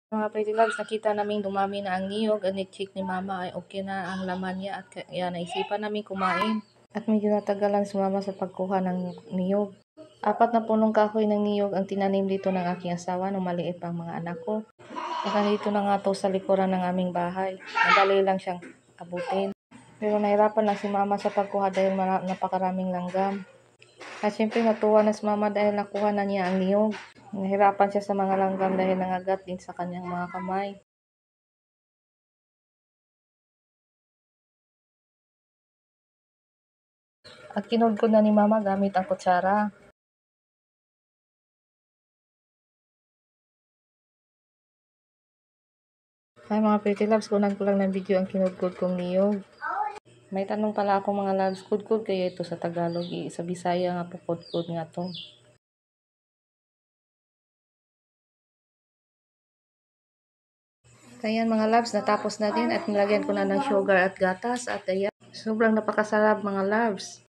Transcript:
Mga pretty loves, nakita naming dumami na ang niyog at ni-check ni mama ay okay na ang laman niya at kaya naisipan namin kumain. At medyo natagalan si mama sa pagkuha ng niyog. 4 na punong kahoy ng niyog ang tinanim dito ng aking asawa nung maliit pang mga anak ko. Saka dito na nga to sa likuran ng aming bahay. Madali lang siyang abutin. Pero nahirapan lang si mama sa pagkuha dahil napakaraming langgam. At syempre natuwa na si mama dahil nakuha na niya ang niyog. Nahirapan siya sa mga langgam dahil nangagat din sa kanyang mga kamay. At kinudkod na ni mama gamit ang kutsara. Ay mga pretty loves, kunan ko lang ng video ang kinudkod kong niyog. May tanong pala ako mga loves, kudkod kaya ito sa Tagalog, sa Bisaya nga po kudkod nga to. Ayan mga loves, natapos na din at nilagyan ko na ng sugar at gatas at ayan, sobrang napakasarap mga loves.